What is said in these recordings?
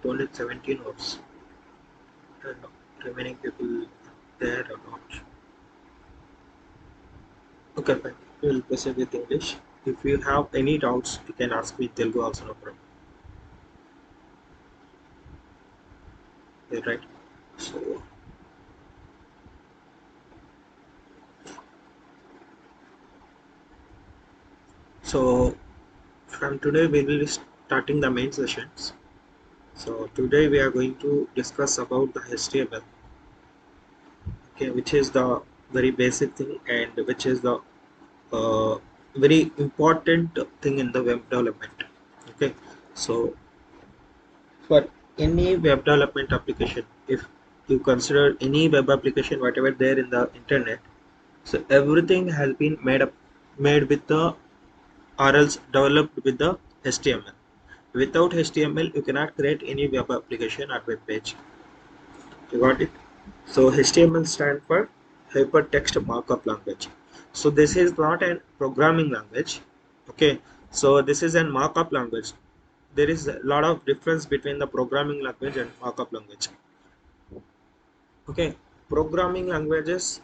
but only 17 hours. And remaining people there or not. Okay, fine. We'll proceed with English. If you have any doubts, you can ask me Telugu also, no problem. Yeah, right. So from today we will be starting the main sessions. So today we are going to discuss about the HTML, okay, which is the very basic thing and which is the uh, very important thing in the web development. Okay, so for any web development application, if you consider any web application, whatever there in the internet, so everything has been made with the or else developed with the HTML. Without HTML, you cannot create any web application or web page. You got it? So HTML stands for Hypertext Markup Language. So this is not a programming language. Okay. So this is a markup language. There is a lot of difference between the programming language and markup language. Okay. Programming languages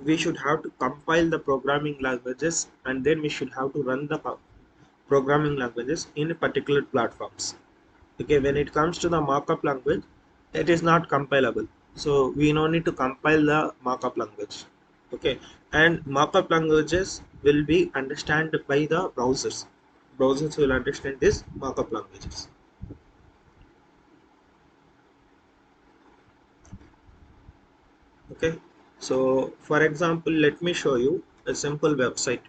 we should have to compile the programming languages and then we should have to run the programming languages in particular platforms. Okay, when it comes to the markup language, it is not compilable, so we no need to compile the markup language. Okay, and markup languages will be understood by the browsers will understand this markup languages. Okay, so for example, let me show you a simple website.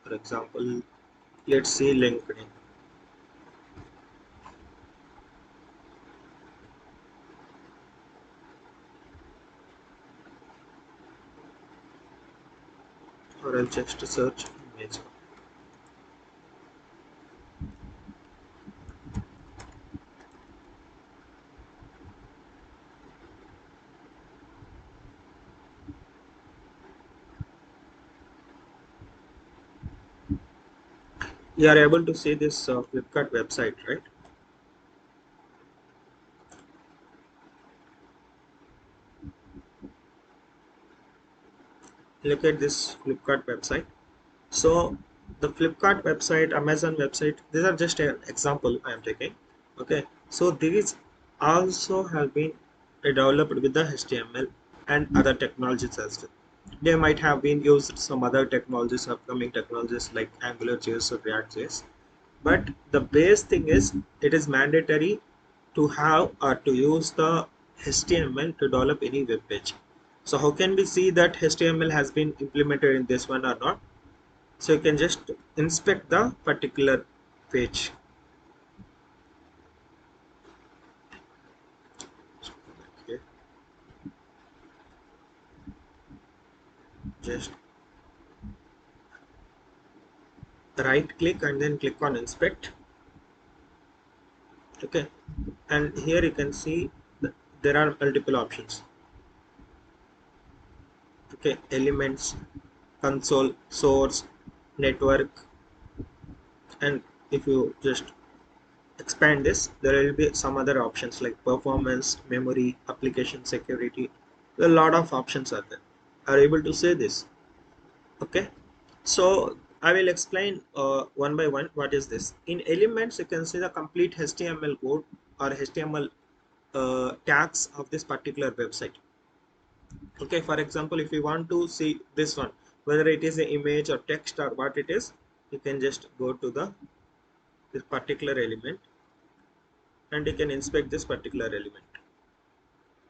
For example, let's see LinkedIn. Or I'll just search image. You are able to see this Flipkart website, right? Look at this Flipkart website. So the Flipkart website, Amazon website, these are just an example I am taking. Okay, so these also have been developed with the HTML and other technologies as well. They might have been used some other technologies, upcoming technologies like AngularJS or React.js. But the base thing is it is mandatory to have or to use the HTML to develop any web page. So how can we see that HTML has been implemented in this one or not? So you can just inspect the particular page. Okay. Just right click and then click on inspect. Okay, and here you can see there are multiple options. Okay, elements, console, source, network, and if you just expand this, there will be some other options like performance, memory, application security. A lot of options are there. Are you able to say this? Okay, so I will explain one by one what is this. In elements, you can see the complete HTML code or HTML tags of this particular website. Okay, for example, if you want to see this one, whether it is an image or text or what it is, you can just go to the this particular element and you can inspect this particular element.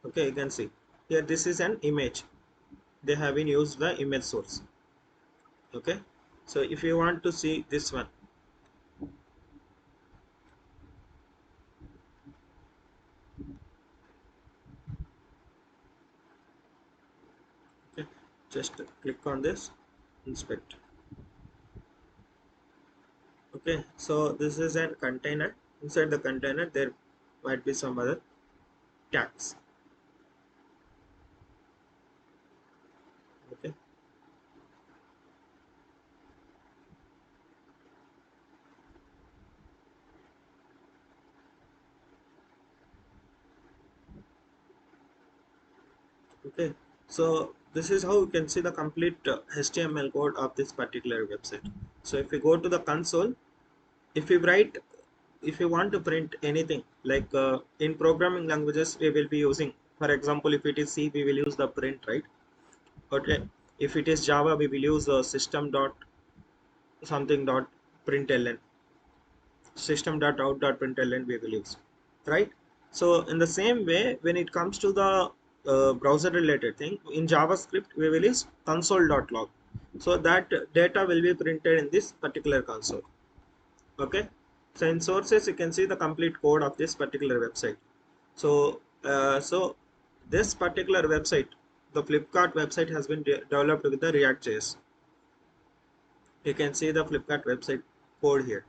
Okay, you can see here this is an image. They have been used the image source. Okay, so if you want to see this one, okay, just click on this inspect. Okay, so this is a container. Inside the container there might be some other tags. Okay, Okay, so this is how you can see the complete HTML code of this particular website. So if we go to the console, if we write, if you want to print anything like in programming languages we will be using, for example, if it is C we will use the print, right? Okay, if it is Java we will use system dot something dot println, system dot out dot println we will use, right? So in the same way, when it comes to the browser related thing in JavaScript, we will use console dot log, so that data will be printed in this particular console. Okay, so in sources you can see the complete code of this particular website. So this particular website, the Flipkart website, has been developed with the React.js. You can see the Flipkart website code here.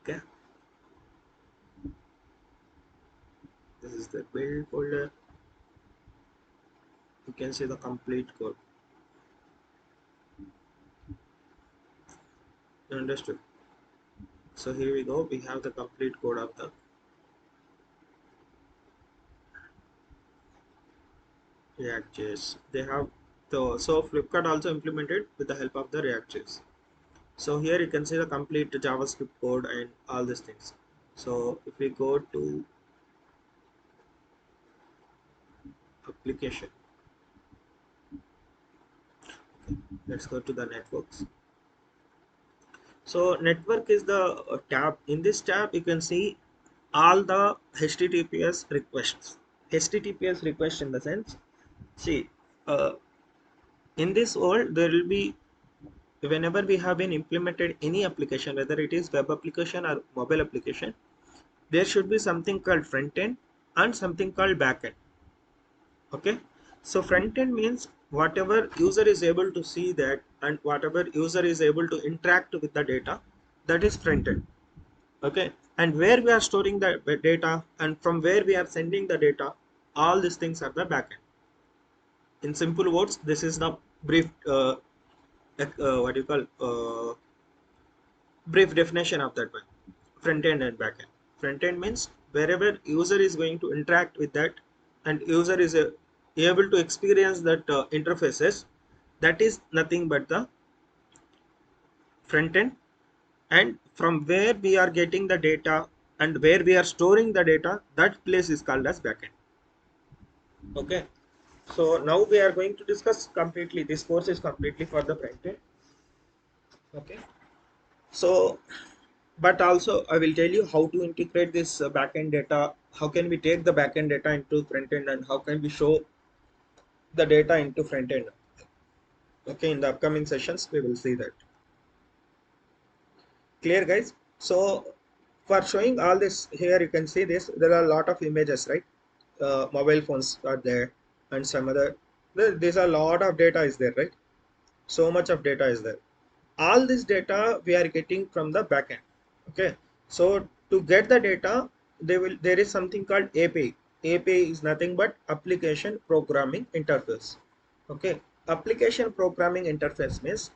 Okay, this is the build folder. You can see the complete code. Understood? So here we go. We have the complete code of the React.js. They have so Flipkart also implemented with the help of the React.js. So here you can see the complete JavaScript code and all these things. So if we go to application, let's go to the networks. So network is the tab. In this tab you can see all the HTTPS requests. HTTPS request in the sense, see, uh, in this world there will be, whenever we have been implemented any application, whether it is web application or mobile application, there should be something called front end and something called back end. Okay, so front end means whatever user is able to see that and whatever user is able to interact with the data, that is front end. Okay, and where we are storing the data and from where we are sending the data, all these things are the back end. In simple words, this is the brief what do you call brief definition of that one. Front end and back end. Front end means wherever user is going to interact with that and user is able to experience that interfaces, that is nothing but the front end. And from where we are getting the data and where we are storing the data, that place is called as back end. Okay, so now we are going to discuss completely, this course is completely for the front end. Okay, so but also I will tell you how to integrate this backend data. How can we take the backend data into front end and how can we show the data into front end? Okay, in the upcoming sessions we will see that. Clear, guys? So for showing all this here, you can see this. There are a lot of images, right? Mobile phones are there, and some other. There's a lot of data is there, right? So much of data is there. All this data we are getting from the backend. Okay, so to get the data, there is something called API. API is nothing but application programming interface. Okay, application programming interface means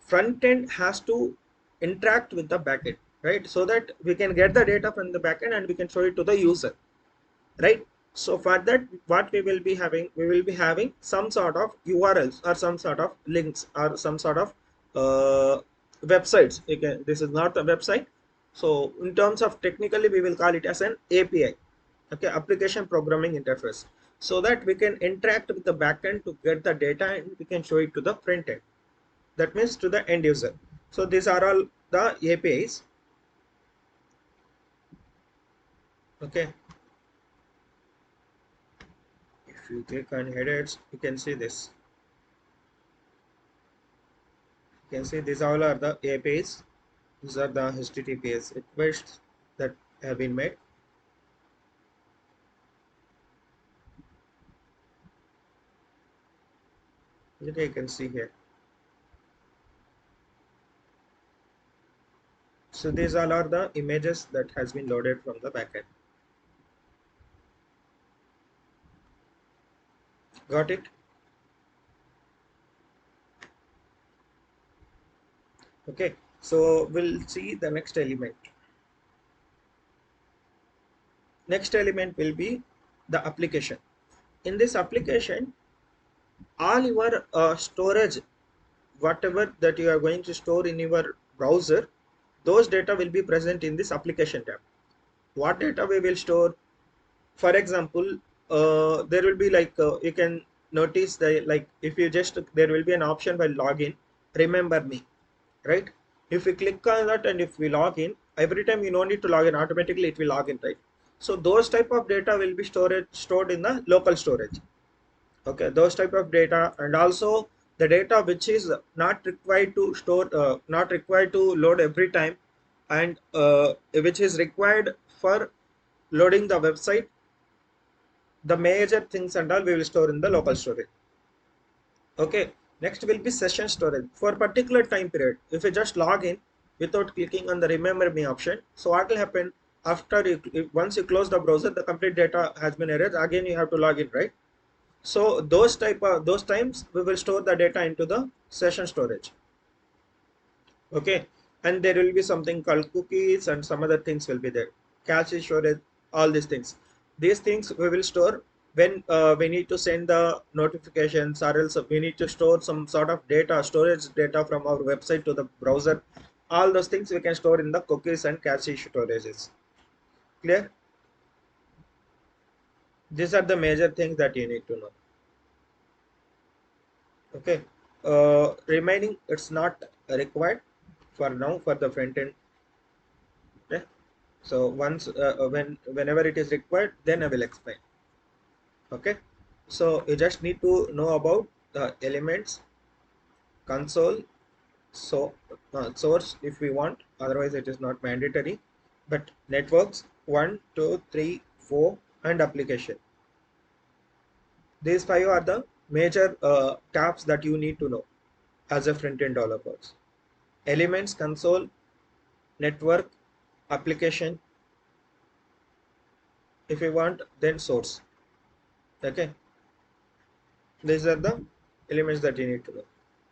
front end has to interact with the backend, right? So that we can get the data from the backend and we can show it to the user, right? So for that, what we will be having some sort of URLs or some sort of links or some sort of uh, websites. Okay, this is not a website, so in terms of technically we will call it as an API. Okay, application programming interface, so that we can interact with the backend to get the data and we can show it to the front end, that means to the end user. So these are all the APIs. Okay, if you click on headers you can see this. You can see these all are the APIs. These are the HTTPS requests that have been made. Okay, you can see here. So these all are the images that has been loaded from the backend. Got it? Okay. So we'll see the next element. Next element will be the application. in this application, all your storage, whatever that you are going to store in your browser, those data will be present in this application tab. What data we will store? For example, there will be like you can notice that, like, if you just, there will be an option by login, remember me, right? If we click on that and if we log in, every time you don't need to log in, automatically it will log in, right? So those type of data will be stored in the local storage. Okay, those type of data, and also the data which is not required to store, not required to load every time, and which is required for loading the website, the major things and all we will store in the local storage. Okay, next will be session storage for particular time period. If you just log in without clicking on the remember me option, so what will happen after you, once you close the browser, the complete data has been erased, again you have to log in, right? So those times we will store the data into the session storage. Okay, and there will be something called cookies and some other things will be there, cache storage, all these things. These things we will store when we need to send the notifications, or else we need to store some sort of data, storage data from our website to the browser. All those things we can store in the cookies and cache storages. Clear? These are the major things that you need to know. Okay, remaining it's not required for now for the front end. Okay, so once whenever it is required, then I will explain. Okay, so you just need to know about the elements, console, so source if we want, otherwise it is not mandatory, but networks 1 2 3 4 and application, these five are the major tabs that you need to know as a front-end developers. Elements, console, network, application, if you want, then source. Okay, these are the elements that you need to know.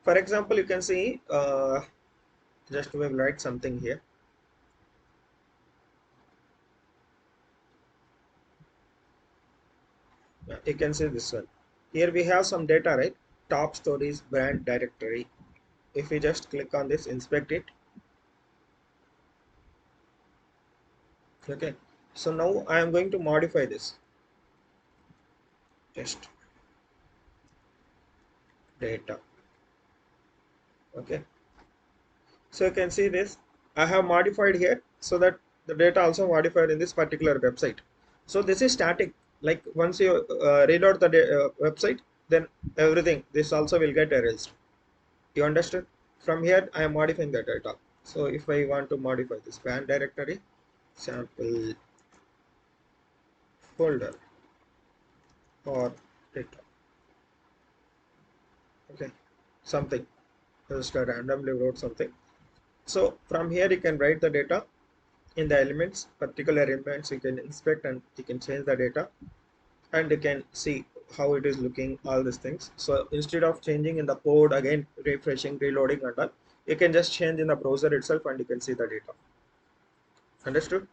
For example, you can see, just we will write something here. You can see this one here, we have some data, right? Top stories, brand directory. If we just click on this, inspect it. Okay, so now I am going to modify this, just data. Okay, so you can see this, I have modified here so that the data also modified in this particular website. So this is static, like once you reload the website, then everything this also will get erased. You understood? From here I am modifying the data. So if I want to modify this brand directory, sample folder or data, okay, something, just randomly wrote something. So from here you can write the data in the elements, particular elements you can inspect and you can change the data, and you can see how it is looking, all these things. So instead of changing in the code, again refreshing, reloading and all, you can just change in the browser itself and you can see the data. Understood?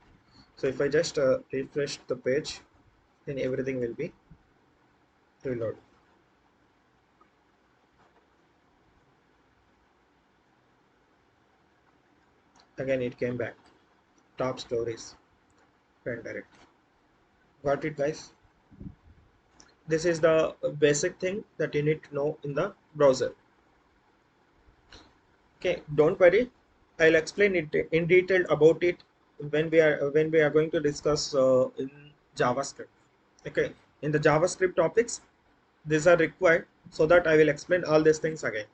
So if I just refresh the page, then everything will be reload. Again it came back, top stories, pen direct. Got it, guys? This is the basic thing that you need to know in the browser. Okay, don't worry, I'll explain it in detail about it when we are going to discuss in JavaScript. Okay, in the JavaScript topics, these are required, so that I will explain all these things again.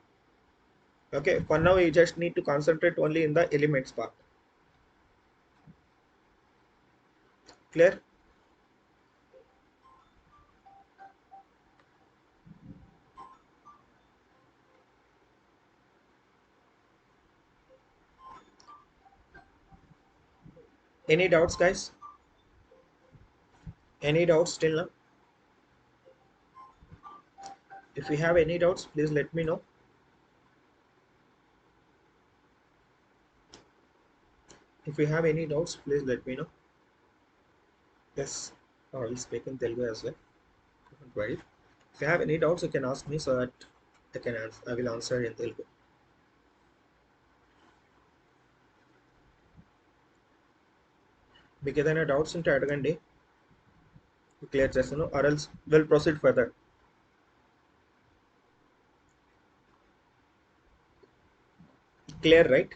Okay, for now you just need to concentrate only in the elements part. Clear? Any doubts, guys? Any doubts still now? If you have any doubts, please let me know. If you have any doubts, please let me know. Yes, I will speak in Telugu as well. query. If you have any doubts, you can ask me so that I will answer in Telugu. మీకు ఏదైనా doubts ఉంటే అడగండి, clear చేస్తాను, or else will proceed further. Clear, right?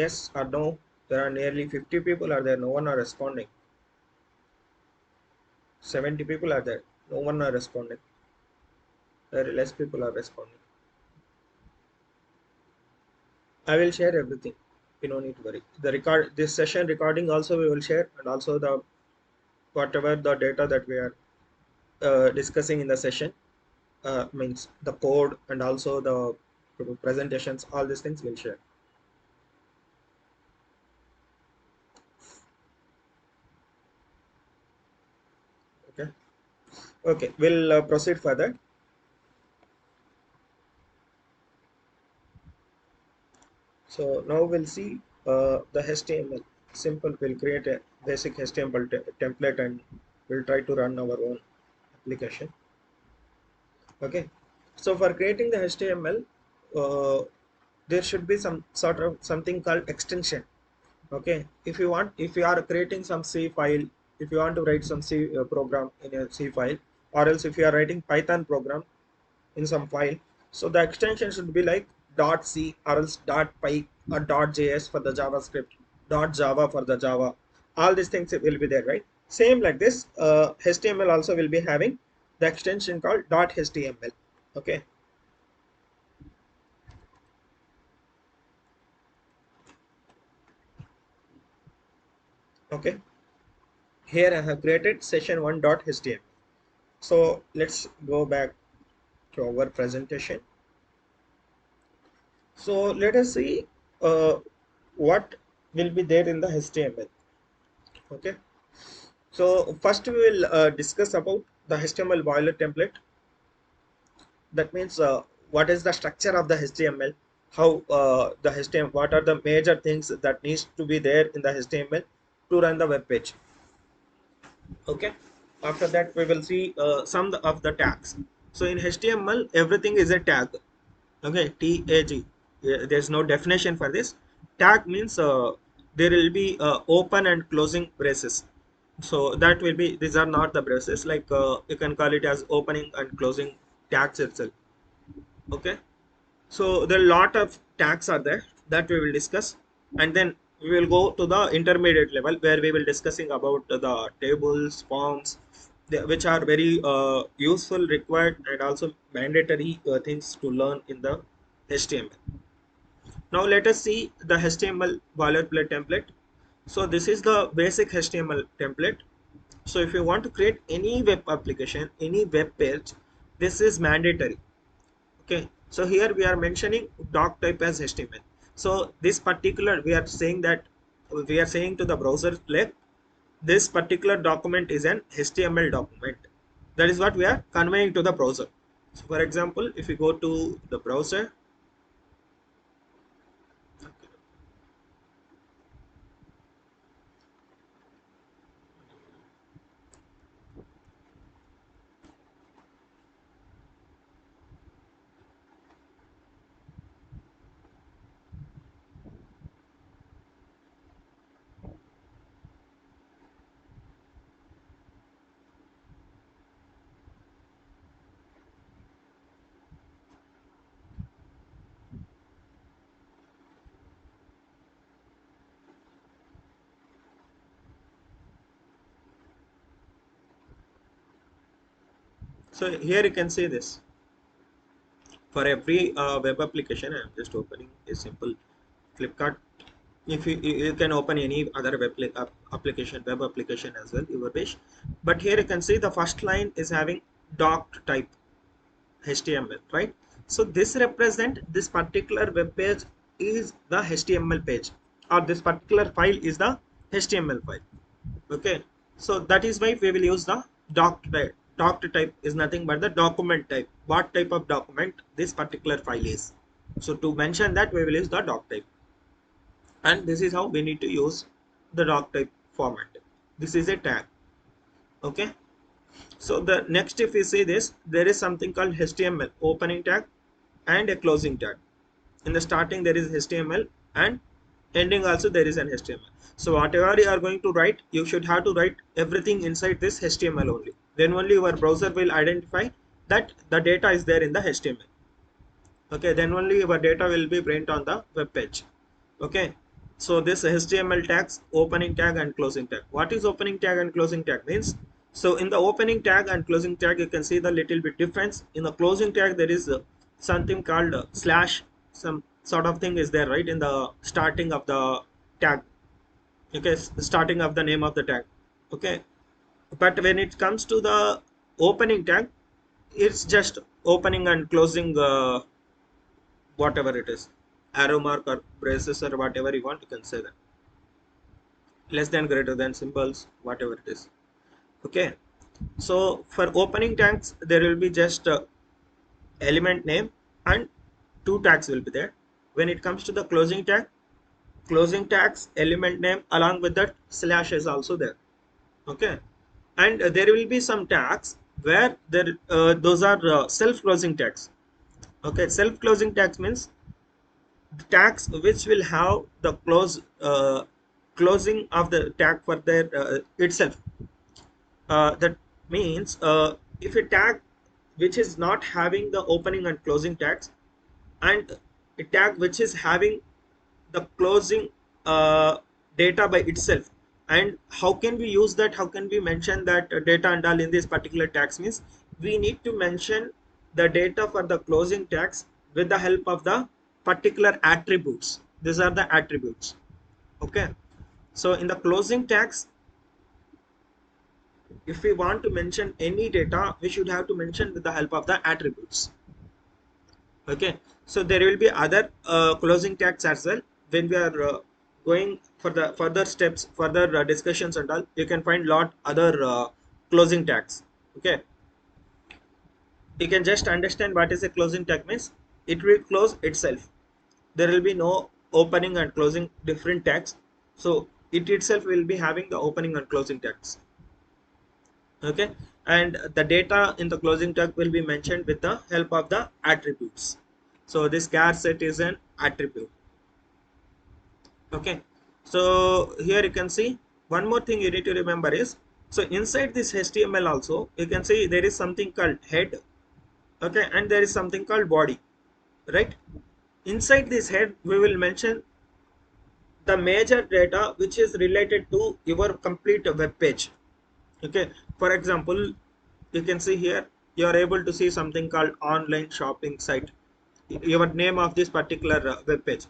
Yes or no? There are nearly 50 people are there, no one are responding. 70 people are there, no one are responding. Very less people are responding. I will share everything. You don't need to worry. This session recording also we will share, and also the whatever the data that we are discussing in the session, means the code and also the presentations, all these things we'll share. Okay. Okay, we'll proceed further. So now we'll see the HTML. Simple, we'll create a basic HTML template and we'll try to run our own application. Okay, so for creating the HTML, there should be some sort of something called extension. Okay, if you are creating some C file, if you want to write some C program in a C file, or else if you are writing Python program in some file, so the extension should be like .c or else .py or .js for the JavaScript, .java for the Java. All these things will be there, right? Same like this, HTML also will be having the extension called .html. Okay. Okay. Here I have created session1.html. So let's go back to our presentation. So let us see what will be there in the HTML. Okay. So first we will discuss about the HTML boiler template. That means what is the structure of the HTML, how the HTML, what are the major things that needs to be there in the HTML to run the web page. Okay. After that we will see some of the tags. So in HTML everything is a tag. Okay, tag. There's no definition for this. Tag means there will be open and closing braces. So that will be, these are not the braces, like you can call it as opening and closing tags itself. Okay, so there are a lot of tags are there that we will discuss, and then we will go to the intermediate level where we will discussing about the tables, forms, which are very useful, required, and also mandatory things to learn in the HTML. Now let us see the HTML boilerplate template. So this is the basic HTML template. So if you want to create any web application, any web page, this is mandatory. Okay, so here we are mentioning doc type as HTML. So this particular, we are saying that we are saying to the browser, like this particular document is an HTML document. That is what we are conveying to the browser. So for example, if you go to the browser, so here you can see this. For every web application, I am just opening a simple Flipkart. If you can open any other application, web application as well, your wish. But here you can see the first line is having doc type HTML, right? So this represent this particular web page is the HTML page, or this particular file is the HTML file. Okay, so that is why we will use the doc type. Doc type is nothing but the document type, what type of document this particular file is. So to mention that, we will use the doc type, and this is how we need to use the doc type format. This is a tag. Okay, So the next, if we see this, there is something called HTML opening tag and a closing tag. In the starting there is HTML, and ending also there is an HTML. So whatever you are going to write, you should have to write everything inside this HTML only. Then only your browser will identify that the data is there in the HTML. Okay, then only your data will be print on the web page. Okay, so this HTML tags, opening tag and closing tag. What is opening tag and closing tag means? So in the opening tag and closing tag, you can see the little bit difference. In the closing tag, there is something called slash, some sort of thing is there, right, in the starting of the tag. Okay, starting of the name of the tag. Okay, but when it comes to the opening tag, it's just opening and closing, whatever it is, arrow mark or braces or whatever you want, you can say that, less than, greater than, symbols, whatever it is. Okay, so for opening tags there will be just element name and two tags will be there. When it comes to the closing tag, closing tags, element name along with that slash is also there. Okay, and there will be some tags where there those are self closing tags. Okay, self closing tags means tags which will have the closing of the tag for their itself. That means if a tag which is not having the opening and closing tags, and a tag which is having the closing data by itself, and how can we use that, how can we mention that data and all in this particular tags means, we need to mention the data for the closing tags with the help of the particular attributes. These are the attributes. Okay, so in the closing tags, if we want to mention any data, we should have to mention with the help of the attributes. Okay, so there will be other closing tags as well. When we are going for the further steps, further discussions and all, you can find lot other closing tags. Okay, you can just understand what is a closing tag means. It will close itself. There will be no opening and closing different tags. So it itself will be having the opening and closing tags. Okay, and the data in the closing tag will be mentioned with the help of the attributes. So this char set is an attribute. Okay, so here you can see one more thing you need to remember is, so inside this HTML also you can see there is something called head. Okay, and there is something called body, right? Inside this head we will mention the major data which is related to your complete web page. Okay, for example, you can see here, you are able to see something called online shopping site, your name of this particular web page.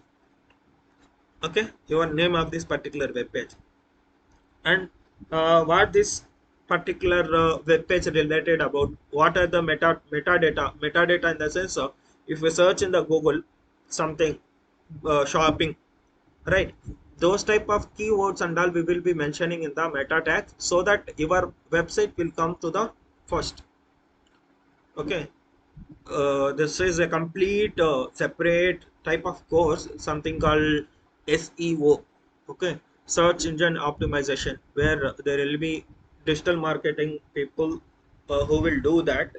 Okay, your name of this particular web page, and what this particular web page related about, what are the metadata in the sense of, if we search in the Google something, shopping, right, those type of keywords and all we will be mentioning in the meta tag, so that your website will come to the first. Okay, this is a complete separate type of course, something called SEO. Okay, search engine optimization, where there will be digital marketing people who will do that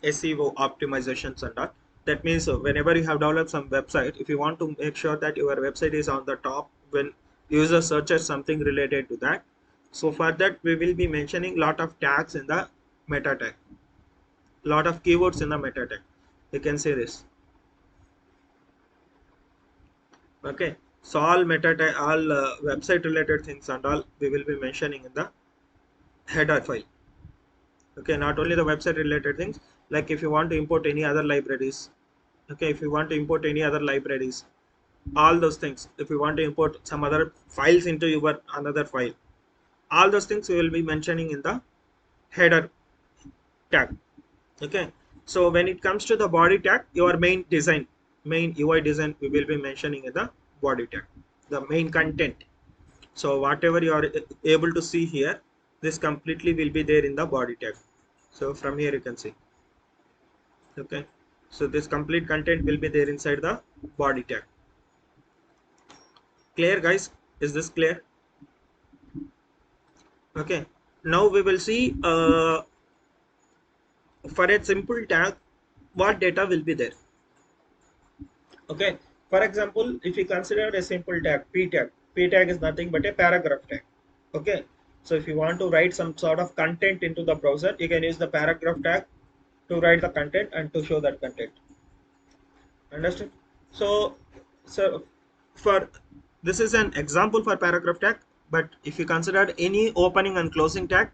SEO optimizations and all. That means whenever you have developed some website, if you want to make sure that your website is on the top when user searches something related to that, so for that we will be mentioning lot of tags in the meta tag, lot of keywords in the meta tag. You can say this. Okay, so all meta tag, all website related things and all we will be mentioning in the header file. Okay, not only the website related things, like if you want to import any other libraries. Okay, if you want to import any other libraries, all those things, if you want to import some other files into your another file, all those things we will be mentioning in the header tag. Okay, so when it comes to the body tag, your main design, main UI design, we will be mentioning in the body tag, the main content. So whatever you are able to see here, this completely will be there in the body tag. So from here you can see. Okay, so this complete content will be there inside the body tag. Clear guys, is this clear? Okay, now we will see for a simple tag, what data will be there? Okay, for example, if you consider a simple tag, p tag is nothing but a paragraph tag. Okay, so if you want to write some sort of content into the browser, you can use the paragraph tag to write the content and to show that content. Understood? So for this is an example for paragraph tag, but if you consider any opening and closing tag,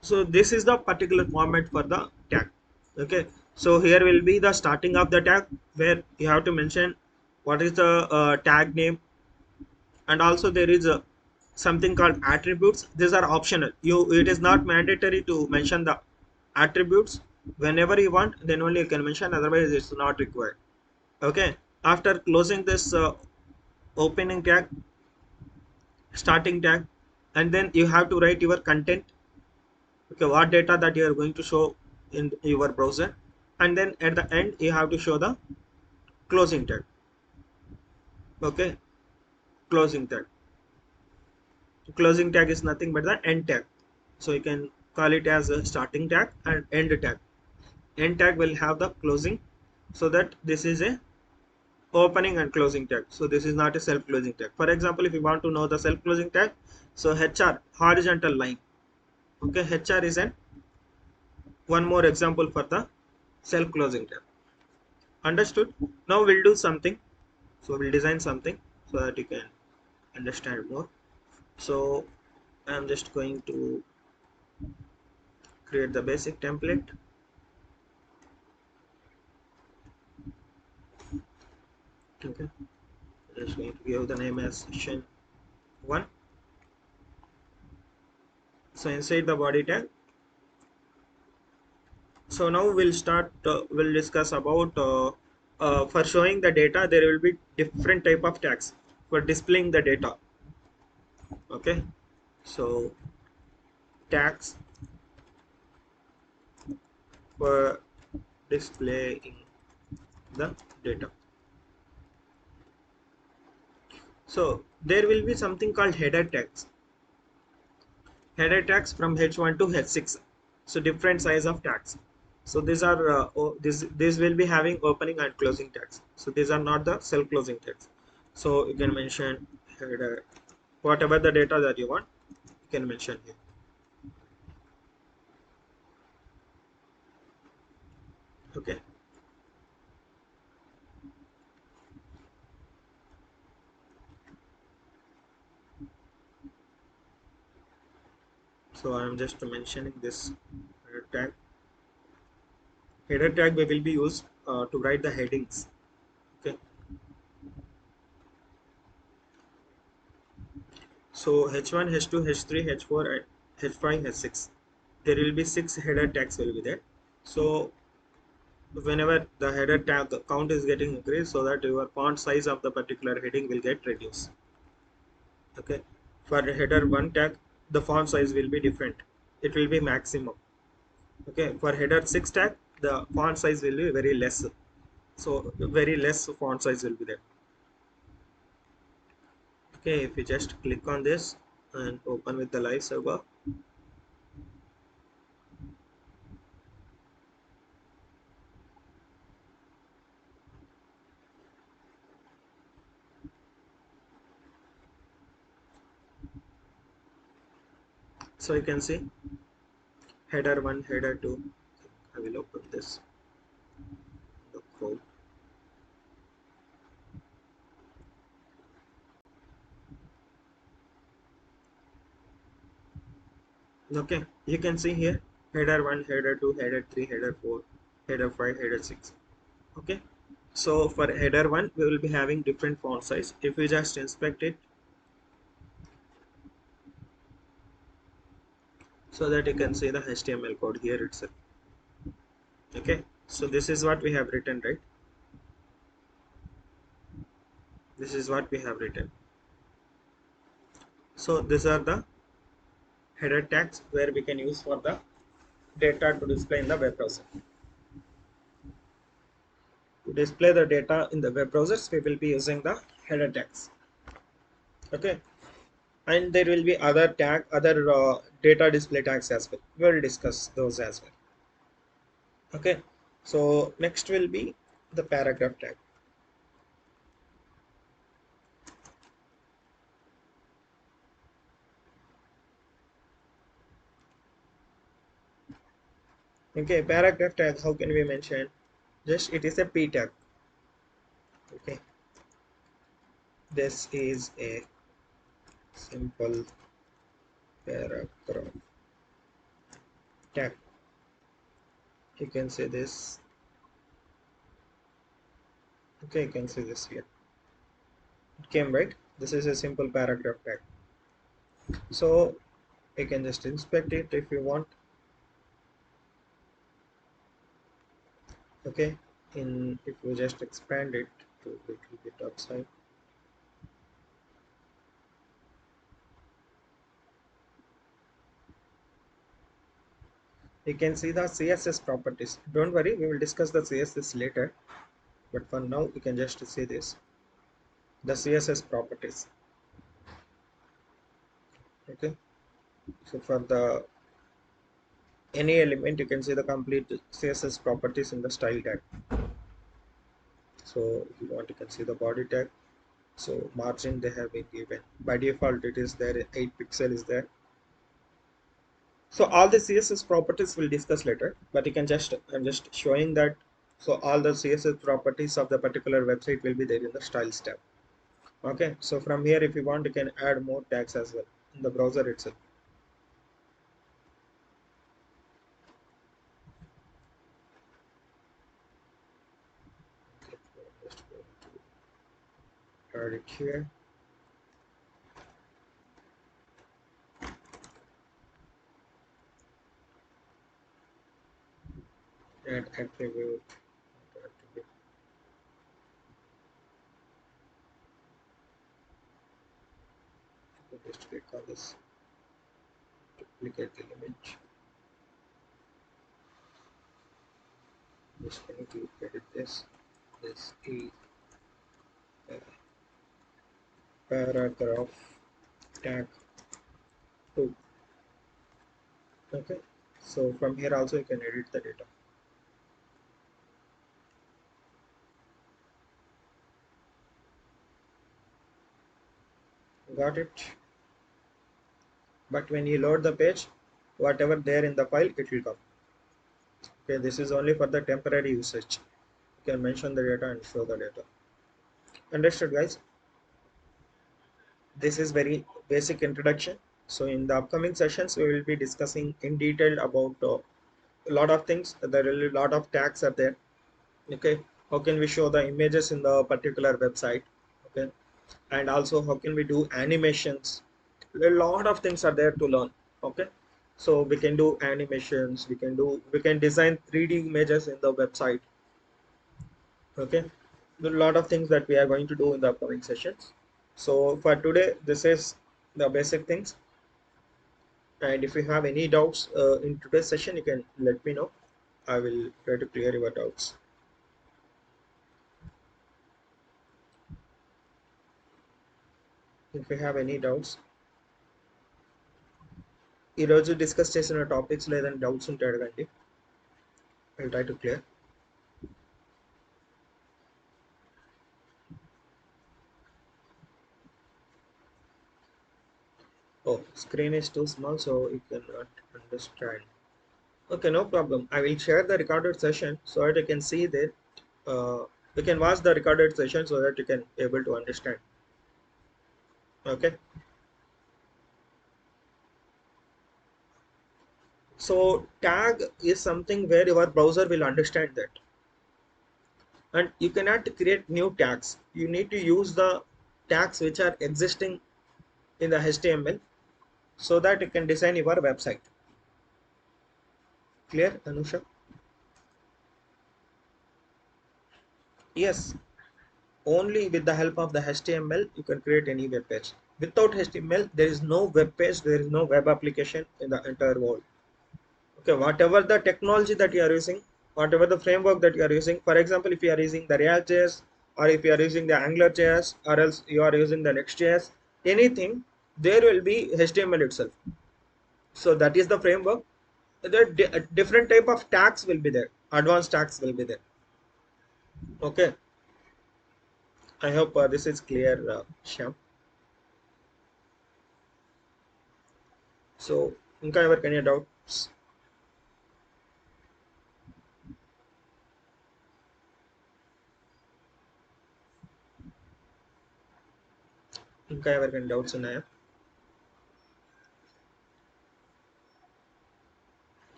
so this is the particular format for the tag. Okay, so here will be the starting of the tag where you have to mention what is the tag name, and also there is a something called attributes. These are optional. You, it is not mandatory to mention the attributes. Whenever you want, then only you can mention, otherwise it's not required. Okay, after closing this opening tag, starting tag, and then you have to write your content. Okay, what data that you are going to show in your browser, and then at the end you have to show the closing tag. Okay, closing tag. Closing tag is nothing but the end tag, so you can call it as a starting tag and end tag. End tag will have the closing, so that this is a opening and closing tag. So this is not a self closing tag. For example, if you want to know the self closing tag, so hr, horizontal line. Okay, hr is an one more example for the self closing tag. Understood? Now we'll do something. So we'll design something so that you can understand more. So I'm just going to create the basic template. Okay, just going to give the name as session 1. So inside the body tag, so now we'll start we'll discuss about for showing the data there will be different type of tags for displaying the data. Okay, so tags for displaying the data. So there will be something called header tags. Header tags from h1 to h6, so different size of tags. So these are this will be having opening and closing tags. So these are not the self closing tags. So you can mention header, whatever the data that you want, you can mention here. Okay, so I am just mentioning this header tag. Header tag we will be used to write the headings. Okay, so h1, h2, h3, h4, and h5, h6. There will be 6 header tags will be there. So whenever the header tag count is getting increased, so that your font size of the particular heading will get reduced. Okay, for header 1 tag, the font size will be different, it will be maximum. Okay, for header 6 tag, the font size will be very less, so very less font size will be there. Okay, if you just click on this and open with the live server, so you can see header 1, header 2. I will open this the code. Okay, you can see here header 1, header 2, header 3, header 4, header 5, header 6. Okay, so for header 1 we will be having different font size. If we just inspect it, so that you can see the HTML code here itself. Okay, so this is what we have written, right? This is what we have written. So these are the header tags where we can use for the data to display in the web browser. To display the data in the web browsers, we will be using the header tags. Okay, and there will be other data display tags as well. We will discuss those as well. Okay, so next will be the paragraph tag. Okay, paragraph tag, how can we mention? Just it is a p tag. Okay, this is a simple paragraph tag. You can say this. Okay, you can see this here. It came right. This is a simple paragraph tag. So you can just inspect it if you want. Okay, in if you just expand it to a little bit outside, you can see the CSS properties. Don't worry, we will discuss the CSS later. But for now, you can just see this, the CSS properties. Okay, so for the any element, you can see the complete CSS properties in the style tag. So if you want, you can see the body tag. So margin they have been given by default. It is there. 8 pixel is there. So all the CSS properties we'll discuss later, but you can just, I'm just showing that. So all the CSS properties of the particular website will be there in the styles tab. Okay, so from here, if you want, you can add more tags as well in the browser itself. Okay, just going to add it here and attribute. Just click on this, duplicate the image. Just going to edit this. This is a paragraph tag 2. Okay, so from here also you can edit the data. Got it? But when you load the page, whatever there in the file, it will come. Okay, this is only for the temporary usage. You can mention the data and show the data. Understood, guys? This is very basic introduction. So in the upcoming sessions, we will be discussing in detail about a lot of things. There are a lot of tags are there. Okay, how can we show the images in the particular website? Okay, and also how can we do animations? A lot of things are there to learn. Okay, so we can do animations. We can design 3D images in the website. Okay, there are a lot of things that we are going to do in the upcoming sessions. So for today, this is the basic things. And if you have any doubts in today's session, you can let me know. I will try to clear your doubts. If you have any doubts, ఈరోజు discuss చేసిన topics లేదని doubts ఉంటే అడగండి. I'll try to clear. Oh, screen is too small, so you cannot understand. Okay, no problem. I will share the recorded session so that you can see that. You can watch the recorded session so that you can able to understand. Okay. So tag is something where your browser will understand that, and you cannot create new tags. You need to use the tags which are existing in the HTML so that you can design your website. Clear, Anusha? Yes, only with the help of the HTML you can create any web page. Without HTML, there is no web page, there is no web application in the entire world. Okay, whatever the technology that you are using, whatever the framework that you are using, for example, if you are using the React.js, or if you are using the AngularJS, or else you are using the Next.js, anything, there will be HTML itself. So that is the framework. The different type of tags will be there. advanced tags will be there. Okay, I hope this is clear, Shyam. So ఇంకా ఎవరికైనా doubts? ఇంకా ఎవరికైనా doubts ఉన్నాయా?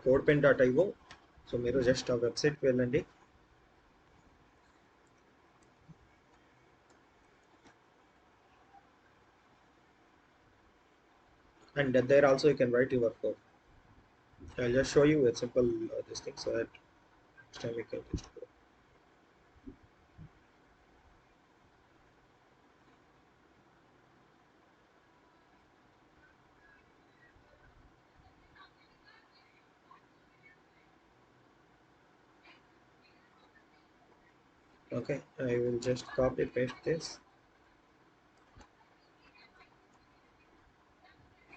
Code pen dot IO. So మీరు just ఆ వెబ్సైట్కి వెళ్ళండి. And there also you can write your code. I'll just show you a simple this thing so that next time we can just go. Okay, I will just copy paste this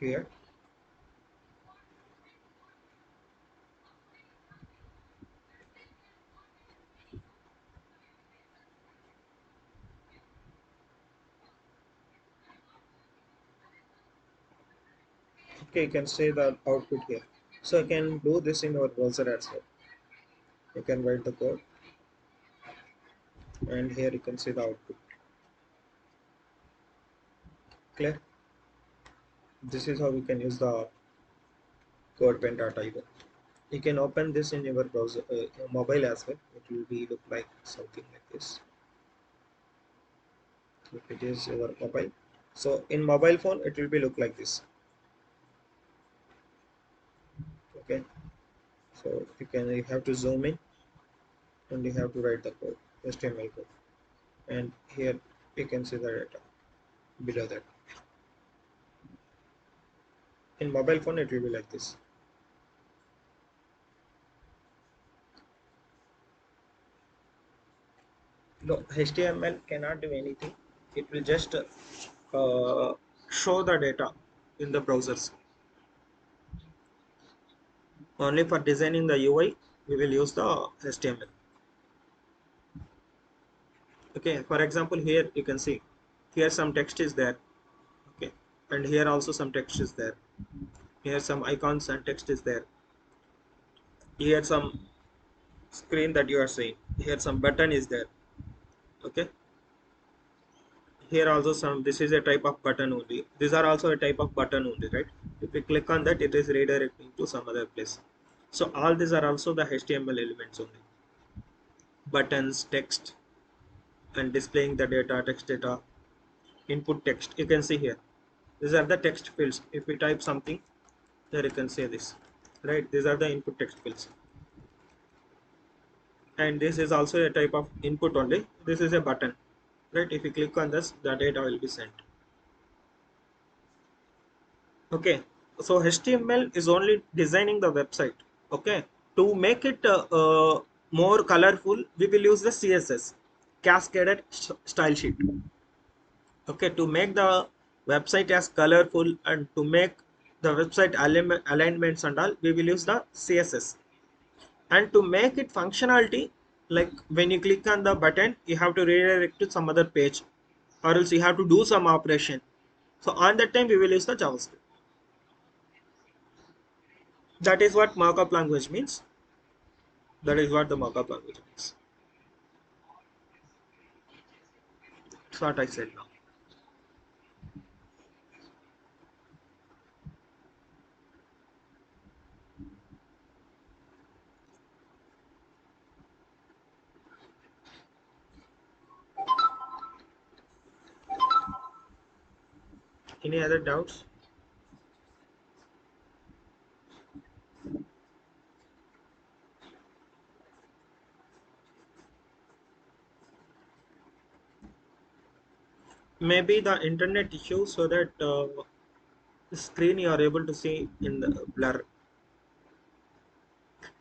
here. Okay, you can see the output here. So you can do this in your browser as well. You can write the code, and here you can see the output. Clear? This is how we can use the code pen data. You can open this in your browser, mobile as well. It will be look like something like this. If it is your mobile, so in mobile phone it will be look like this. Okay, so you have to zoom in and you have to write the code, HTML code, and here you can see the data below that. In mobile phone it will be like this. No, HTML cannot do anything. It will just show the data in the browsers. Only for designing the UI we will use the HTML. Okay, for example, here you can see here some text is there. Okay, and here also some text is there. Here some icons and text is there. Here some screen that you are seeing. Here some button is there. Okay, here also some, this is a type of button only. These are also a type of button only, right? If we click on that, it is redirecting to some other place. So all these are also the HTML elements only. Buttons, text, and displaying the data, text data, input text. You can see here. These are the text fields. If we type something, here you can say this, right? These are the input text fields. And this is also a type of input only. This is a button, right? If you click on this, the data will be sent. Okay, so HTML is only designing the website. Okay, to make it more colorful, we will use the CSS, cascaded style sheet. Okay, to make the website as colorful and to make the website alignments and all, we will use the CSS. And to make it functionality, like when you click on the button, you have to redirect to some other page, or else you have to do some operation. So on that time we will use the JavaScript. That is what markup language means. That is what the markup language means. That's what I said now. Any other doubts? Maybe the internet issue, so that the screen you are able to see in the blur.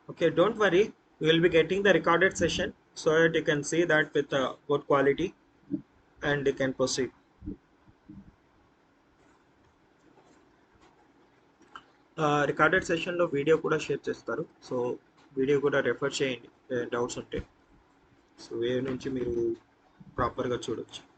Okay, don't worry. We will be getting the recorded session so that you can see that with good quality and you can proceed. Recorded session lo video kuda share chestaru. So video కూడా refer చేయండి doubts ఉంటే. So ఏ నుంచి మీరు ప్రాపర్గా చూడొచ్చు.